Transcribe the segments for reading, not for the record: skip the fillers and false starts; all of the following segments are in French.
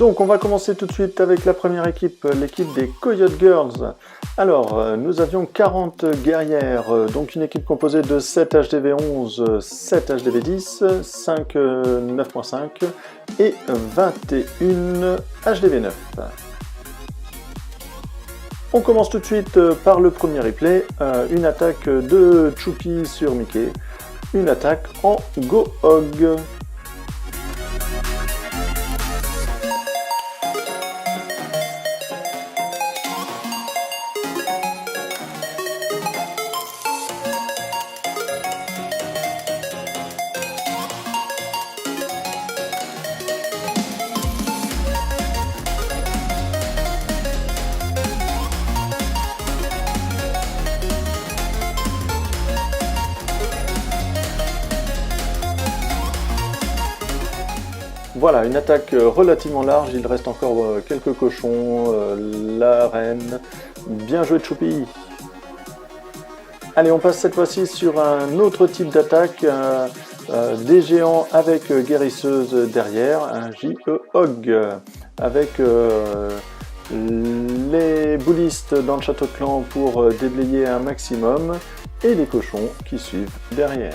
Donc on va commencer tout de suite avec la première équipe, l'équipe des Coyote Girls. Alors nous avions 40 guerrières, donc une équipe composée de 7 HDV11, 7 HDV10, 5 9.5 et 21 HDV9. On commence tout de suite par le premier replay, une attaque de Choupi sur Mickey, une attaque en Go-Hog. Voilà, une attaque relativement large, il reste encore quelques cochons, la reine, bien joué Choupi. Allez, on passe cette fois-ci sur un autre type d'attaque, des géants avec guérisseuse derrière, un JE-Hog, avec les boulistes dans le château de clan pour déblayer un maximum, et les cochons qui suivent derrière.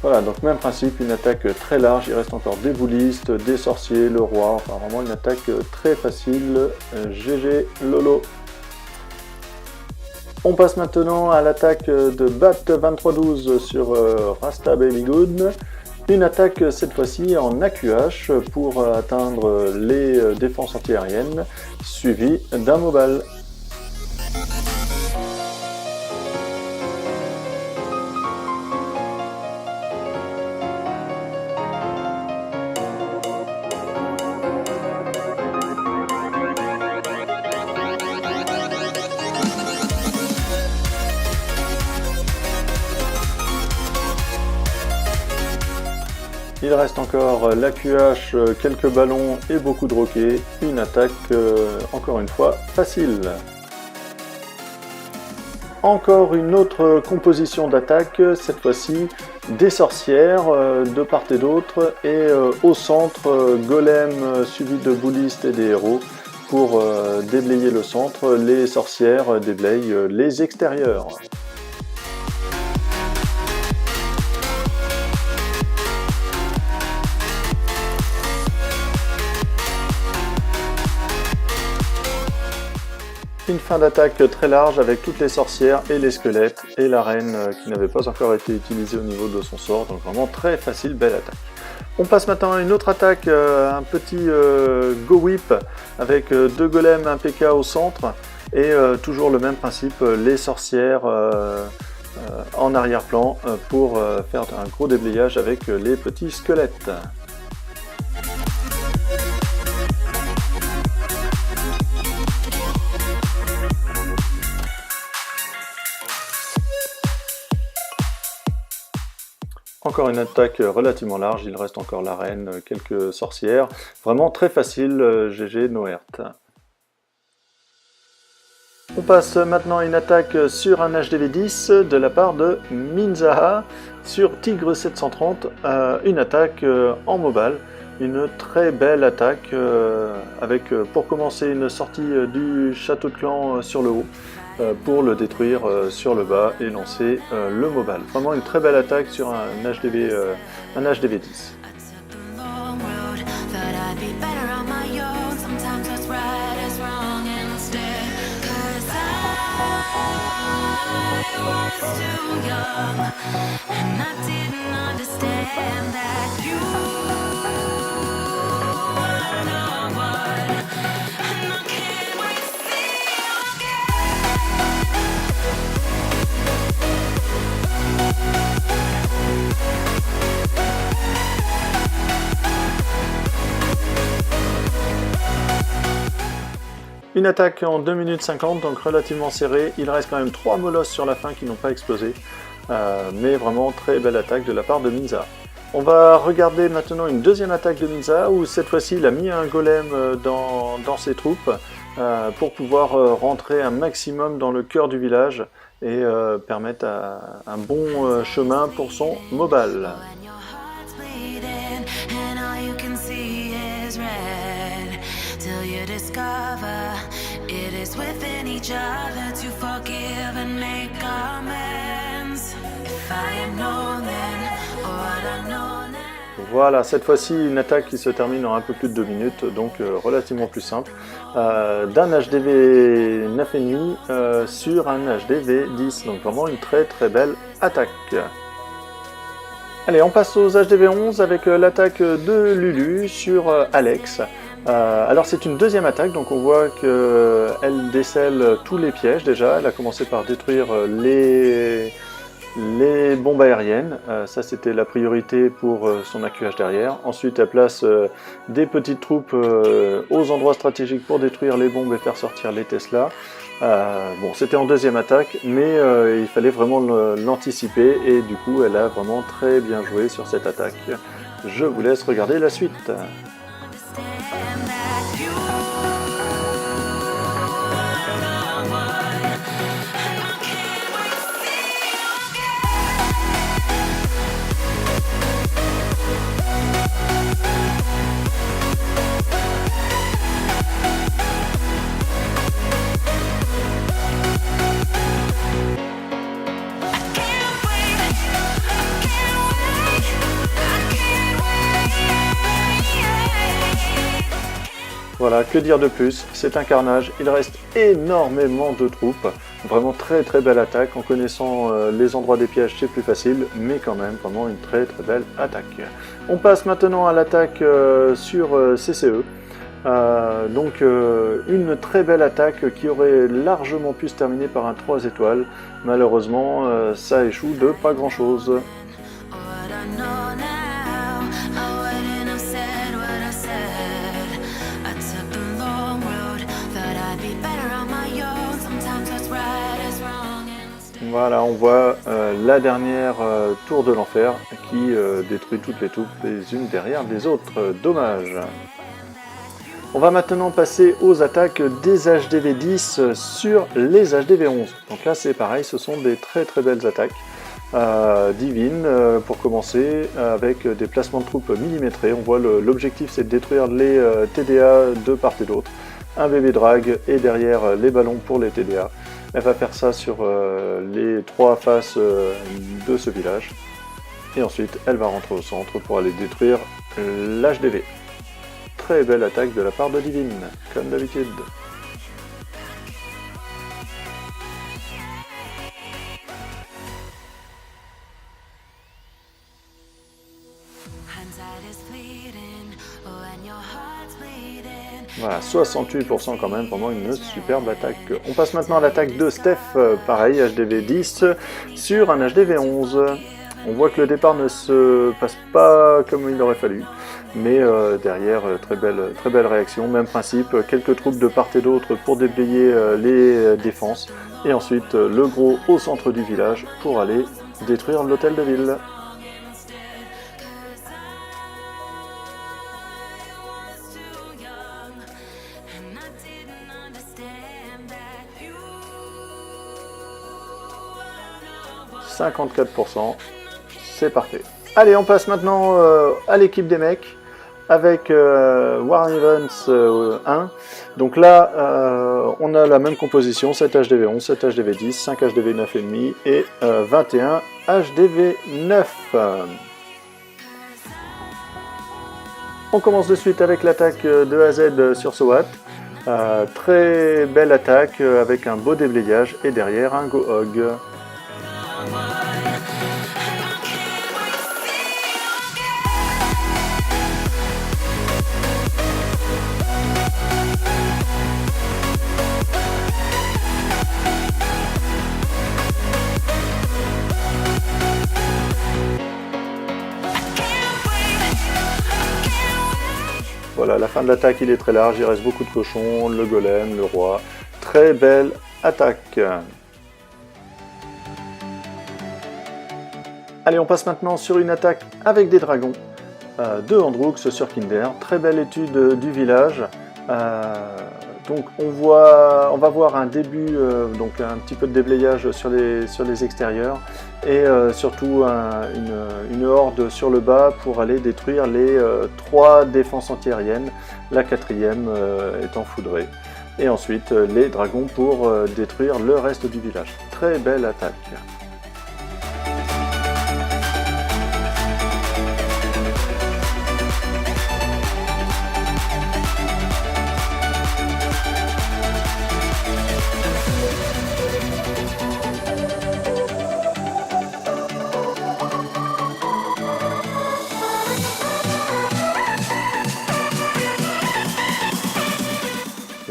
Voilà, donc même principe, une attaque très large, il reste encore des boulistes, des sorciers, le roi, enfin vraiment une attaque très facile, GG Lolo. On passe maintenant à l'attaque de Bat 2312 sur Rasta Baby Good, une attaque cette fois-ci en AQH pour atteindre les défenses antiaériennes, suivie d'un mobile. Il reste encore l'AQH, quelques ballons et beaucoup de roquets. Une attaque, encore une fois, facile. Encore une autre composition d'attaque, cette fois-ci des sorcières de part et d'autre. Et au centre, golem suivi de boulistes et des héros. Pour déblayer le centre, les sorcières déblayent les extérieurs. Une fin d'attaque très large avec toutes les sorcières et les squelettes et la reine qui n'avait pas encore été utilisée au niveau de son sort, donc vraiment très facile, belle attaque. On passe maintenant à une autre attaque, un petit Go Whip avec deux golems, un PK au centre et toujours le même principe, les sorcières en arrière-plan pour faire un gros déblayage avec les petits squelettes. Encore une attaque relativement large, il reste encore la reine, quelques sorcières. Vraiment très facile, GG Noert. On passe maintenant à une attaque sur un HDV10 de la part de Minzaha sur Tigre 730, une attaque en mobile. Une très belle attaque avec pour commencer une sortie du château de clan sur le haut. Pour le détruire sur le bas et lancer le mobile. Vraiment une très belle attaque sur un HDV10. Une attaque en 2 minutes 50, donc relativement serrée. Il reste quand même 3 molosses sur la fin qui n'ont pas explosé. Mais vraiment très belle attaque de la part de Minza. On va regarder maintenant une deuxième attaque de Minza où cette fois-ci il a mis un golem dans ses troupes pour pouvoir rentrer un maximum dans le cœur du village et permettre un bon chemin pour son mobile. Voilà, cette fois-ci une attaque qui se termine en un peu plus de 2 minutes, donc relativement plus simple, d'un HDV 9,5 sur un HDV 10, donc vraiment une très très belle attaque. Allez, on passe aux HDV 11 avec l'attaque de Lulu sur Alex. Alors c'est une deuxième attaque, donc on voit qu'elle décèle tous les pièges déjà. Elle a commencé par détruire les bombes aériennes, ça c'était la priorité pour son AQH derrière. Ensuite elle place des petites troupes aux endroits stratégiques pour détruire les bombes et faire sortir les Tesla. Bon, c'était en deuxième attaque, mais il fallait vraiment l'anticiper et du coup elle a vraiment très bien joué sur cette attaque. Je vous laisse regarder la suite. Voilà, que dire de plus, c'est un carnage, il reste énormément de troupes, vraiment très très belle attaque, en connaissant les endroits des pièges c'est plus facile, mais quand même vraiment une très très belle attaque. On passe maintenant à l'attaque sur CCE, donc une très belle attaque qui aurait largement pu se terminer par un 3 étoiles, malheureusement ça échoue de pas grand chose. Voilà, on voit la dernière tour de l'enfer qui détruit toutes les troupes les unes derrière les autres. Dommage. On va maintenant passer aux attaques des HDV 10 sur les HDV 11. Donc là c'est pareil, ce sont des très très belles attaques. Divine pour commencer, avec des placements de troupes millimétrés. On voit l'objectif c'est de détruire les TDA de part et d'autre. Un bébé drag et derrière les ballons pour les TDA. Elle va faire ça sur les 3 faces de ce village. Et ensuite, elle va rentrer au centre pour aller détruire l'HDV. Très belle attaque de la part de Divine, comme d'habitude. Voilà, 68% quand même, vraiment une superbe attaque. On passe maintenant à l'attaque de Steph, pareil, HDV 10 sur un HDV 11. On voit que le départ ne se passe pas comme il aurait fallu, mais derrière, très belle réaction, même principe, quelques troupes de part et d'autre pour déblayer les défenses, et ensuite le gros au centre du village pour aller détruire l'hôtel de ville. « 54%, c'est parfait. Allez, on passe maintenant à l'équipe des mecs avec Warren Evans 1. Donc là, on a la même composition, 7 HDV 11, 7 HDV 10, 5 HDV 9,5 et 21 HDV 9. On commence de suite avec l'attaque de A à Z sur SWAT. Très belle attaque avec un beau déblayage et derrière un Go Hog. Voilà, la fin de l'attaque il est très large, il reste beaucoup de cochons, le golem, le roi. Très belle attaque. Allez, on passe maintenant sur une attaque avec des dragons de Androux sur Kinder. Très belle étude du village. Donc on va voir un début, donc un petit peu de déblayage sur les extérieurs et surtout une horde sur le bas pour aller détruire les 3 défenses antiaériennes, la 4e étant foudrée. Et ensuite les dragons pour détruire le reste du village. Très belle attaque.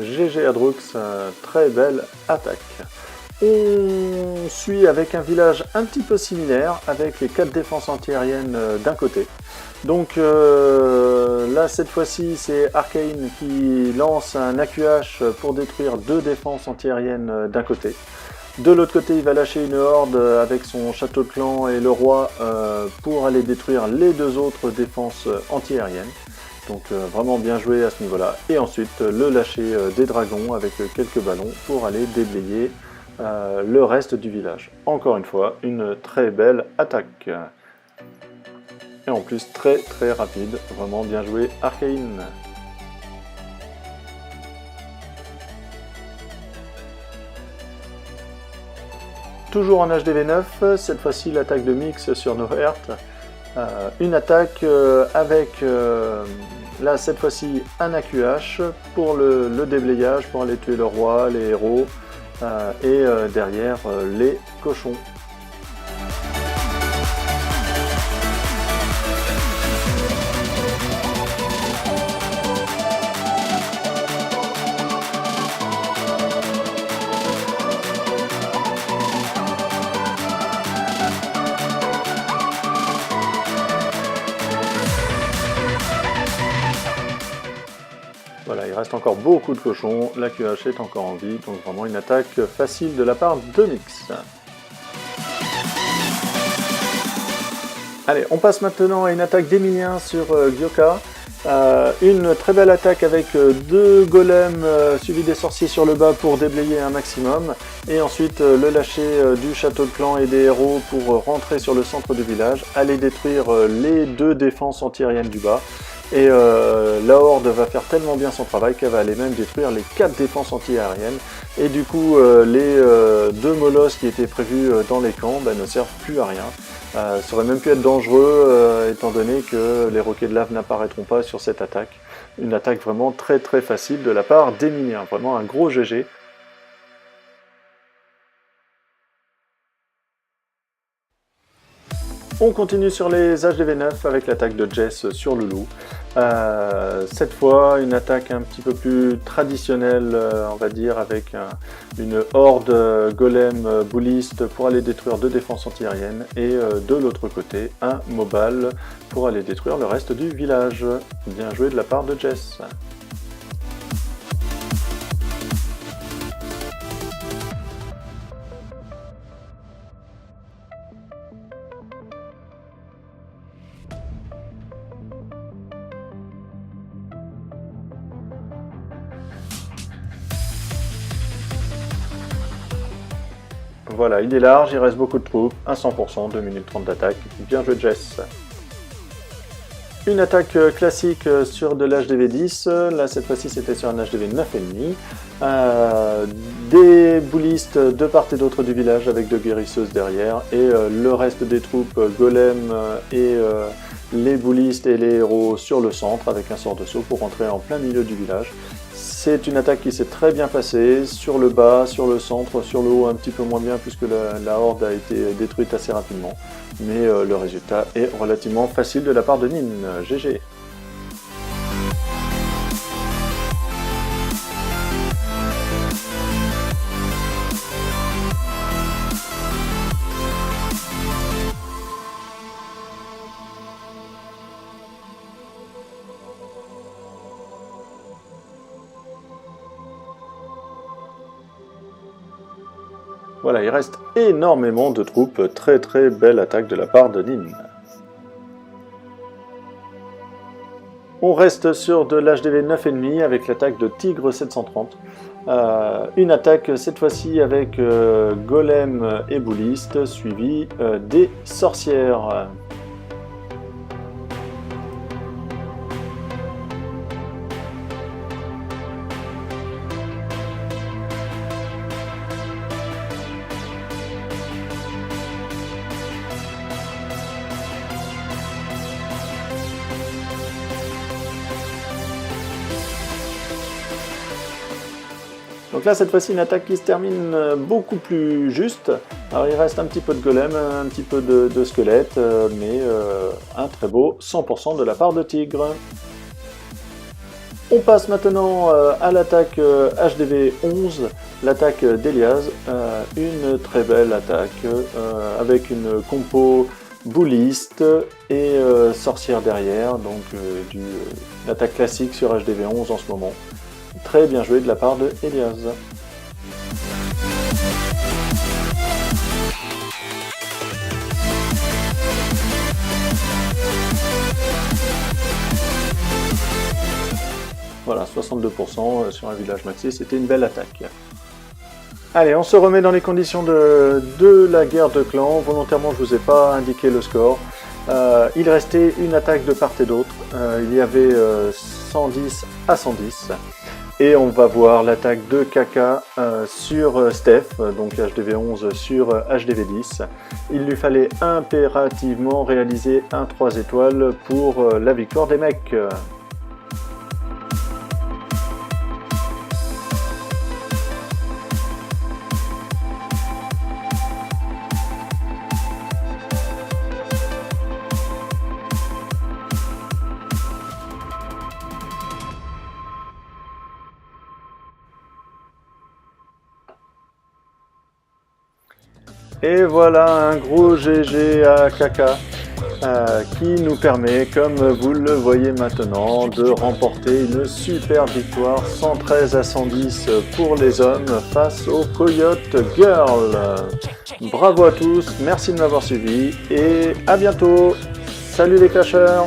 GG Adrux, très belle attaque. On suit avec un village un petit peu similaire, avec les 4 défenses antiaériennes d'un côté. Donc là, cette fois-ci, c'est Arcane qui lance un AQH pour détruire 2 défenses antiaériennes d'un côté. De l'autre côté, il va lâcher une horde avec son château de clan et le roi pour aller détruire les 2 autres défenses antiaériennes. Donc vraiment bien joué à ce niveau-là. Et ensuite, le lâcher des dragons avec quelques ballons pour aller déblayer le reste du village. Encore une fois, une très belle attaque. Et en plus, très très rapide. Vraiment bien joué, Arcane. Toujours en HDV9, cette fois-ci l'attaque de Mix sur Nohert. Une attaque avec, là cette fois-ci, un AQH pour le déblayage, pour aller tuer le roi, les héros, et derrière les cochons. Voilà, il reste encore beaucoup de cochons, la QH est encore en vie, donc vraiment une attaque facile de la part de Mix. Allez, on passe maintenant à une attaque d'Emilien sur Gyoka. Une très belle attaque avec 2 golems suivis des sorciers sur le bas pour déblayer un maximum. Et ensuite le lâcher du château de clan et des héros pour rentrer sur le centre du village, aller détruire les 2 défenses antiaériennes du bas. Et la horde va faire tellement bien son travail qu'elle va aller même détruire les 4 défenses anti-aériennes. Et du coup, les 2 molosses qui étaient prévus dans les camps ne servent plus à rien. Ça aurait même pu être dangereux étant donné que les roquets de lave n'apparaîtront pas sur cette attaque. Une attaque vraiment très très facile de la part d'Emilien. Vraiment un gros GG. On continue sur les HDV9 avec l'attaque de Jess sur Loulou. Cette fois, une attaque un petit peu plus traditionnelle, on va dire, avec une horde golem bouliste pour aller détruire 2 défenses antiaériennes et de l'autre côté, un mobile pour aller détruire le reste du village. Bien joué de la part de Jess. Voilà, il est large, il reste beaucoup de troupes, un 100%, 2 minutes 30 d'attaque, bien joué Jess. Une attaque classique sur de l'HDV10, là cette fois-ci c'était sur un HDV 9,5. Des boulistes de part et d'autre du village avec 2 guérisseuses derrière, et le reste des troupes golem et les boulistes et les héros sur le centre avec un sort de saut pour rentrer en plein milieu du village. C'est une attaque qui s'est très bien passée, sur le bas, sur le centre, sur le haut un petit peu moins bien puisque la horde a été détruite assez rapidement. Mais le résultat est relativement facile de la part de Nin. GG. Voilà, il reste énormément de troupes, très très belle attaque de la part de Nin. On reste sur de l'HDV 9,5 avec l'attaque de Tigre 730. Une attaque cette fois-ci avec Golem et Bouliste, suivi des sorcières. Donc là, cette fois-ci, une attaque qui se termine beaucoup plus juste. Alors, il reste un petit peu de golem, un petit peu de squelette, mais un très beau 100% de la part de Tigre. On passe maintenant à l'attaque HDV 11, l'attaque d'Elias. Une très belle attaque avec une compo bouliste et sorcière derrière, donc une attaque classique sur HDV 11 en ce moment. Très bien joué de la part de Elias. Voilà, 62% sur un village maxi, c'était une belle attaque. Allez, on se remet dans les conditions de la guerre de clans. Volontairement, je ne vous ai pas indiqué le score. Il restait une attaque de part et d'autre. Il y avait 110 à 110. Et on va voir l'attaque de Kaka sur Steph, donc HDV 11 sur HDV 10. Il lui fallait impérativement réaliser un 3 étoiles pour la victoire des mecs. Et voilà un gros GG à Kaka qui nous permet, comme vous le voyez maintenant, de remporter une super victoire 113 à 110 pour les hommes face aux Coyote Girls. Bravo à tous, merci de m'avoir suivi et à bientôt. Salut les clasheurs!